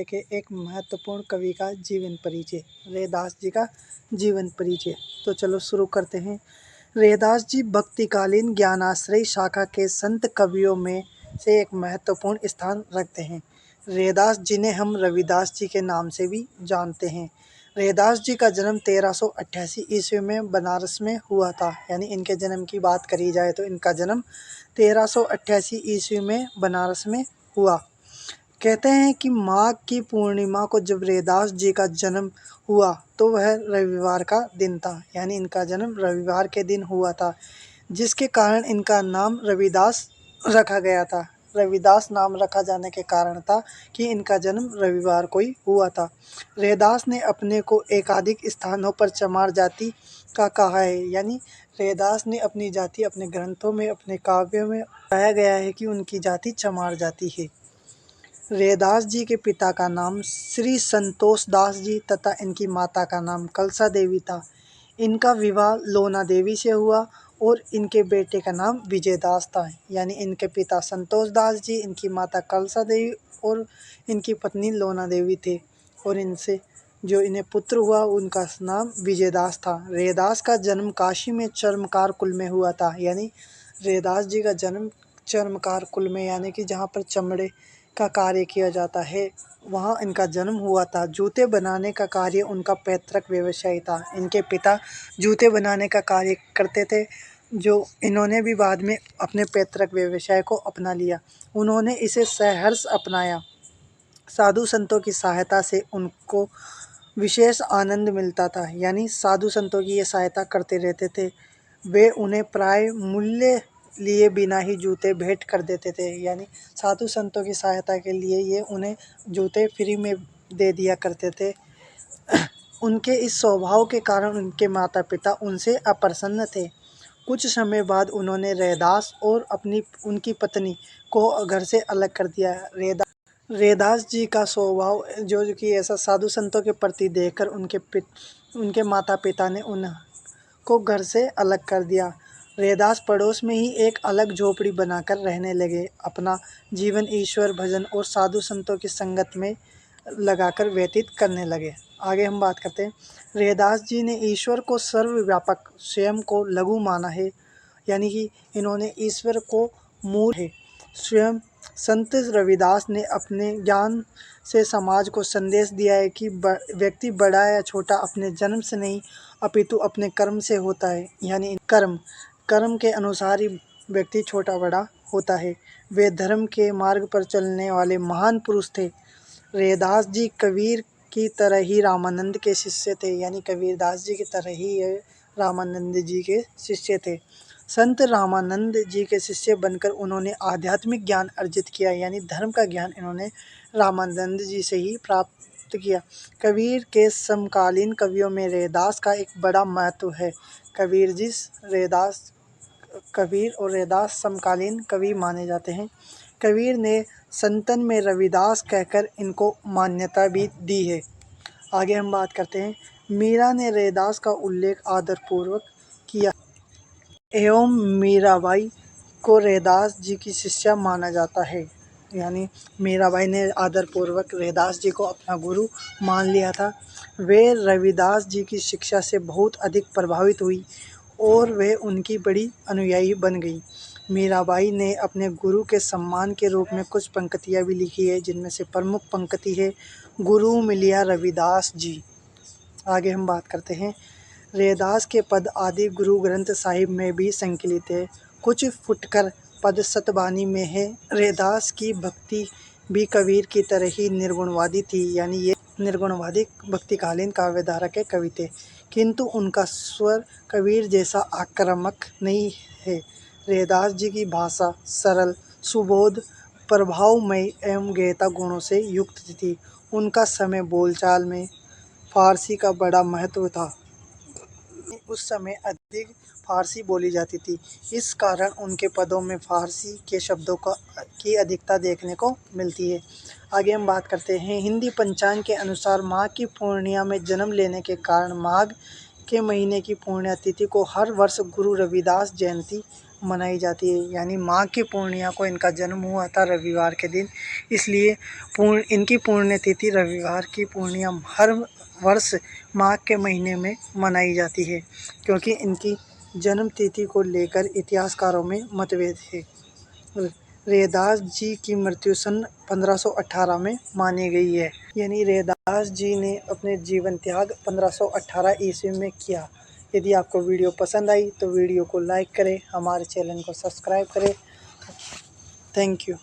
के एक महत्वपूर्ण कवि का जीवन परिचय, रैदास जी का जीवन परिचय। तो चलो शुरू करते हैं। रैदास जी भक्तिकालीन ज्ञानाश्रयी शाखा के संत कवियों में से एक महत्वपूर्ण स्थान रखते हैं। रैदास जिन्हें हम रविदास जी के नाम से भी जानते हैं। रैदास जी का जन्म 1388 ईस्वी में बनारस में हुआ था। यानी इनके जन्म की बात करी जाए तो इनका जन्म 1388 ईस्वी में बनारस में हुआ। कहते हैं कि माघ की पूर्णिमा को जब रैदास जी का जन्म हुआ तो वह रविवार का दिन था। यानी इनका जन्म रविवार के दिन हुआ था, जिसके कारण इनका नाम रविदास रखा गया था। रविदास नाम रखा जाने के कारण था कि इनका जन्म रविवार को ही हुआ था। रैदास ने अपने को एकाधिक स्थानों पर चमार जाति का कहा है। यानी रैदास ने अपनी जाति अपने ग्रंथों में, अपने काव्यों में बताया गया है कि उनकी जाति चमार जाति है। रैदास जी के पिता का नाम श्री संतोष दास जी तथा इनकी माता का नाम कलसा देवी था। इनका विवाह लोना देवी से हुआ और इनके बेटे का नाम विजय दास था। यानी इनके पिता संतोष दास जी, इनकी माता कलसा देवी और इनकी पत्नी लोना देवी थे। और इनसे जो इन्हें पुत्र हुआ उनका नाम विजय दास था। रैदास का जन्म काशी में चर्मकार कुल में हुआ था। यानी रैदास जी का जन्म चर्मकार कुल में, यानी कि जहाँ पर चमड़े का कार्य किया जाता है, वहाँ इनका जन्म हुआ था। जूते बनाने का कार्य उनका पैतृक व्यवसाय था। इनके पिता जूते बनाने का कार्य करते थे, जो इन्होंने भी बाद में अपने पैतृक व्यवसाय को अपना लिया। उन्होंने इसे सहर्ष अपनाया। साधु संतों की सहायता से उनको विशेष आनंद मिलता था। यानी साधु संतों की ये सहायता करते रहते थे। वे उन्हें प्राय मूल्य लिए बिना ही जूते भेंट कर देते थे। यानी साधु संतों की सहायता के लिए ये उन्हें जूते फ्री में दे दिया करते थे। उनके इस स्वभाव के कारण उनके माता पिता उनसे अप्रसन्न थे। कुछ समय बाद उन्होंने रैदास और उनकी पत्नी को घर से अलग कर दिया। रैदास जी का स्वभाव जो कि ऐसा साधु संतों के प्रति देखकर उनके माता पिता ने उनको घर से अलग कर दिया। रैदास पड़ोस में ही एक अलग झोपड़ी बनाकर रहने लगे। अपना जीवन ईश्वर भजन और साधु संतों की संगत में लगाकर व्यतीत करने लगे। आगे हम बात करते हैं। रैदास जी ने ईश्वर को सर्वव्यापक, स्वयं को लघु माना है। यानी कि इन्होंने ईश्वर को मूल है। स्वयं संत रविदास ने अपने ज्ञान से समाज को संदेश दिया है कि व्यक्ति बड़ा या छोटा अपने जन्म से नहीं अपितु अपने कर्म से होता है। यानी कर्म के अनुसार ही व्यक्ति छोटा बड़ा होता है। वे धर्म के मार्ग पर चलने वाले महान पुरुष थे। रैदास जी कबीर की तरह ही रामानंद के शिष्य थे। यानी कबीरदास जी की तरह ही ये रामानंद जी के शिष्य थे। संत रामानंद जी के शिष्य बनकर उन्होंने आध्यात्मिक ज्ञान अर्जित किया। यानी धर्म का ज्ञान इन्होंने रामानंद जी से ही प्राप्त किया। कबीर के समकालीन कवियों में रैदास का एक बड़ा महत्व है। कबीर और रैदास समकालीन कवि माने जाते हैं। कबीर ने संतन में रविदास कहकर इनको मान्यता भी दी है। आगे हम बात करते हैं। मीरा ने रैदास का उल्लेख आदरपूर्वक किया एवं मीराबाई को रैदास जी की शिष्या माना जाता है। यानी मीराबाई ने आदरपूर्वक रैदास जी को अपना गुरु मान लिया था। वे रविदास जी की शिक्षा से बहुत अधिक प्रभावित हुई और वे उनकी बड़ी अनुयायी बन गई। मीराबाई ने अपने गुरु के सम्मान के रूप में कुछ पंक्तियाँ भी लिखी है, जिनमें से प्रमुख पंक्ति है, गुरु मिलिया रविदास जी। आगे हम बात करते हैं। रैदास के पद आदि गुरु ग्रंथ साहिब में भी संकलित है। कुछ फुटकर पद सतबानी में है। रैदास की भक्ति भी कबीर की तरह ही निर्गुणवादी थी। यानी ये निर्गुणवादी भक्तिकालीन काव्यधारा के कवि थे, किंतु उनका स्वर कबीर जैसा आक्रामक नहीं है। रैदास जी की भाषा सरल, सुबोध, प्रभावमय एवं गहता गुणों से युक्त थी। उनका समय बोलचाल में फारसी का बड़ा महत्व था। उस समय अधिक फारसी बोली जाती थी। इस कारण उनके पदों में फारसी के शब्दों की अधिकता देखने को मिलती है। आगे हम बात करते हैं। हिंदी पंचांग के अनुसार माघ की पूर्णिमा में जन्म लेने के कारण माघ के महीने की पुण्यतिथि को हर वर्ष गुरु रविदास जयंती मनाई जाती है। यानी माघ की पूर्णिमा को इनका जन्म हुआ था रविवार के दिन, इसलिए इनकी पुण्यतिथि रविवार की पूर्णिमा हर वर्ष माघ के महीने में मनाई जाती है, क्योंकि इनकी जन्म तिथि को लेकर इतिहासकारों में मतभेद है। रैदास जी की मृत्यु सन 1518 में मानी गई है। यानी रैदास जी ने अपने जीवन त्याग 1518 ईस्वी में किया। यदि आपको वीडियो पसंद आई तो वीडियो को लाइक करें, हमारे चैनल को सब्सक्राइब करें। Thank you.